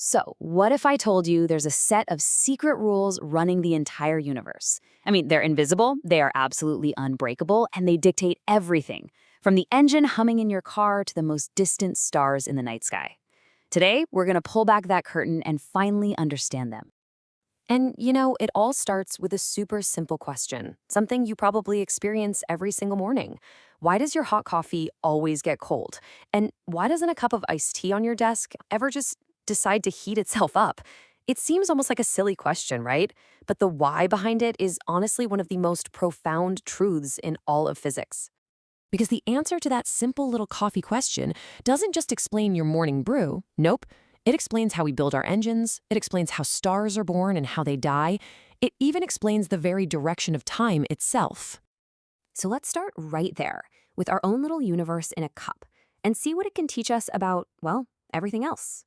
So, what if I told you there's a set of secret rules running the entire universe? I mean, they're invisible, they are absolutely unbreakable, and they dictate everything, from the engine humming in your car to the most distant stars in the night sky. Today, we're going to pull back that curtain and finally understand them. And it all starts with a super simple question, something you probably experience every single morning. Why does your hot coffee always get cold? And why doesn't a cup of iced tea on your desk ever just decide to heat itself up? It seems almost like a silly question, right? But the why behind it is honestly one of the most profound truths in all of physics. Because the answer to that simple little coffee question doesn't just explain your morning brew. Nope. It explains how we build our engines. It explains how stars are born and how they die. It even explains the very direction of time itself. So let's start right there, with our own little universe in a cup, and see what it can teach us about, well, everything else.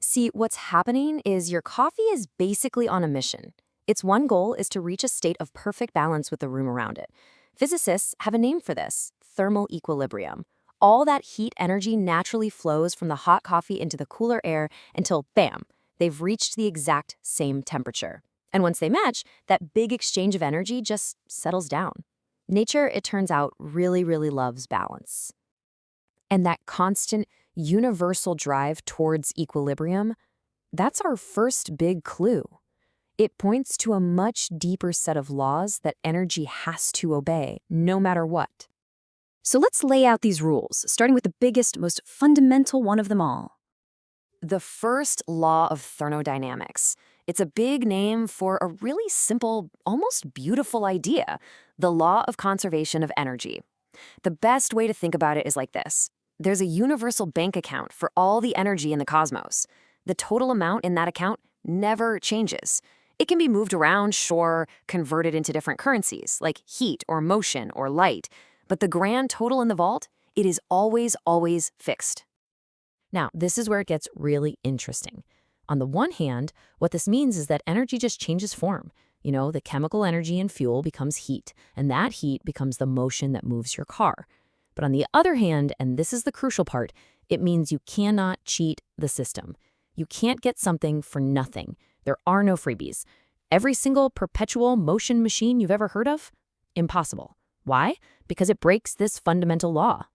See, what's happening is your coffee is basically on a mission. Its one goal is to reach a state of perfect balance with the room around it. Physicists have a name for this: thermal equilibrium. All that heat energy naturally flows from the hot coffee into the cooler air until, bam, they've reached the exact same temperature. And once they match, that big exchange of energy just settles down. Nature, it turns out, really, really loves balance. And that constant, universal drive towards equilibrium, that's our first big clue. It points to a much deeper set of laws that energy has to obey, no matter what. So let's lay out these rules, starting with the biggest, most fundamental one of them all. The first law of thermodynamics. It's a big name for a really simple, almost beautiful idea: the law of conservation of energy. The best way to think about it is like this. There's a universal bank account for all the energy in the cosmos. The total amount in that account never changes. It can be moved around, sure, converted into different currencies, like heat or motion or light, but the grand total in the vault, it is always, always fixed. Now, this is where it gets really interesting. On the one hand, what this means is that energy just changes form. The chemical energy in fuel becomes heat, and that heat becomes the motion that moves your car. But on the other hand, and this is the crucial part, it means you cannot cheat the system. You can't get something for nothing. There are no freebies. Every single perpetual motion machine you've ever heard of? Impossible. Why? Because it breaks this fundamental law.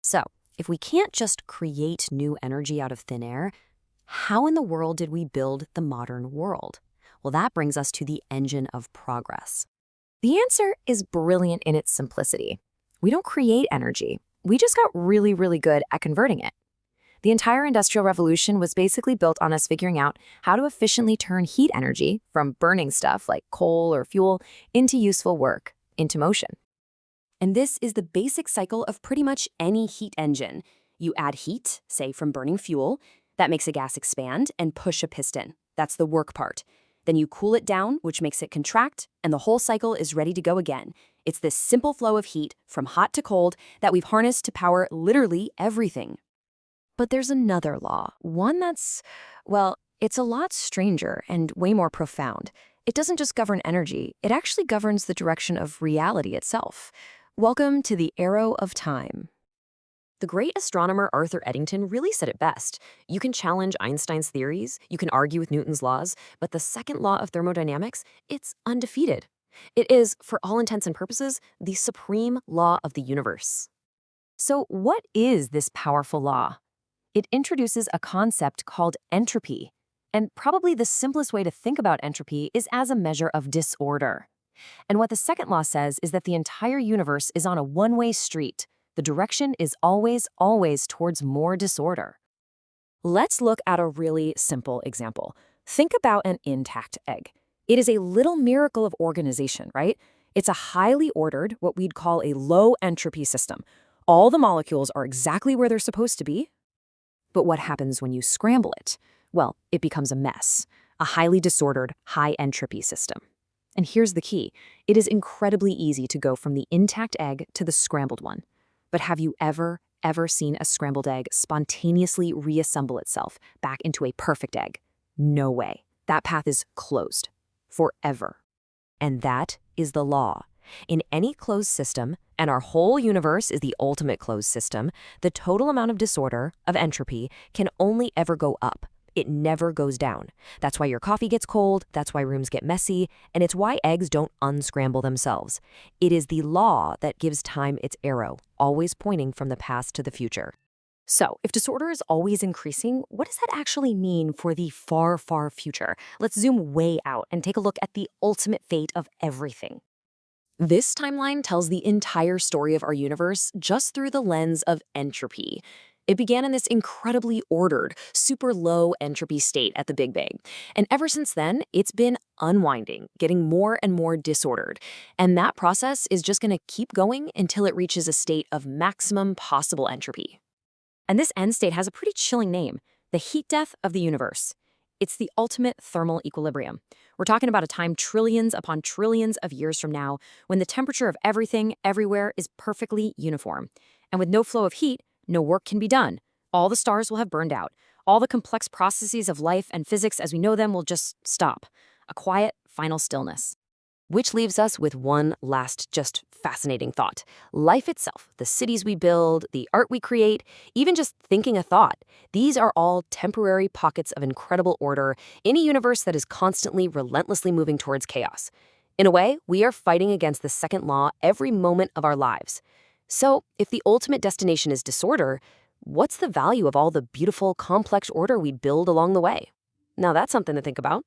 So, if we can't just create new energy out of thin air, how in the world did we build the modern world? Well, that brings us to the engine of progress. The answer is brilliant in its simplicity. We don't create energy. We just got really, really good at converting it. The entire Industrial Revolution was basically built on us figuring out how to efficiently turn heat energy from burning stuff like coal or fuel into useful work, into motion. And this is the basic cycle of pretty much any heat engine. You add heat, say from burning fuel, that makes a gas expand and push a piston. That's the work part. Then you cool it down, which makes it contract, and the whole cycle is ready to go again. It's this simple flow of heat from hot to cold that we've harnessed to power literally everything. But there's another law, one that's, well, it's a lot stranger and way more profound. It doesn't just govern energy, it actually governs the direction of reality itself. Welcome to the arrow of time. The great astronomer Arthur Eddington really said it best. You can challenge Einstein's theories, you can argue with Newton's laws, but the second law of thermodynamics, it's undefeated. It is, for all intents and purposes, the supreme law of the universe. So what is this powerful law? It introduces a concept called entropy. And probably the simplest way to think about entropy is as a measure of disorder. And what the second law says is that the entire universe is on a one-way street. The direction is always, always towards more disorder. Let's look at a really simple example. Think about an intact egg. It is a little miracle of organization, right? It's a highly ordered, what we'd call a low entropy system. All the molecules are exactly where they're supposed to be. But what happens when you scramble it? Well, it becomes a mess, a highly disordered, high entropy system. And here's the key. It is incredibly easy to go from the intact egg to the scrambled one. But have you ever seen a scrambled egg spontaneously reassemble itself back into a perfect egg? No way. That path is closed. Forever. And that is the law. In any closed system, and our whole universe is the ultimate closed system, the total amount of disorder, of entropy, can only ever go up. It never goes down. That's why your coffee gets cold, that's why rooms get messy, and it's why eggs don't unscramble themselves. It is the law that gives time its arrow, always pointing from the past to the future. So, if disorder is always increasing, what does that actually mean for the far, far future? Let's zoom way out and take a look at the ultimate fate of everything. This timeline tells the entire story of our universe just through the lens of entropy. It began in this incredibly ordered, super low entropy state at the Big Bang. And ever since then, it's been unwinding, getting more and more disordered. And that process is just going to keep going until it reaches a state of maximum possible entropy. And this end state has a pretty chilling name, the heat death of the universe. It's the ultimate thermal equilibrium. We're talking about a time trillions upon trillions of years from now when the temperature of everything, everywhere is perfectly uniform. And with no flow of heat, no work can be done. All the stars will have burned out. All the complex processes of life and physics as we know them will just stop. A quiet, final stillness. Which leaves us with one last, just fascinating thought. Life itself, the cities we build, the art we create, even just thinking a thought, these are all temporary pockets of incredible order in a universe that is constantly, relentlessly moving towards chaos. In a way, we are fighting against the second law every moment of our lives. So, if the ultimate destination is disorder, what's the value of all the beautiful, complex order we build along the way? Now that's something to think about.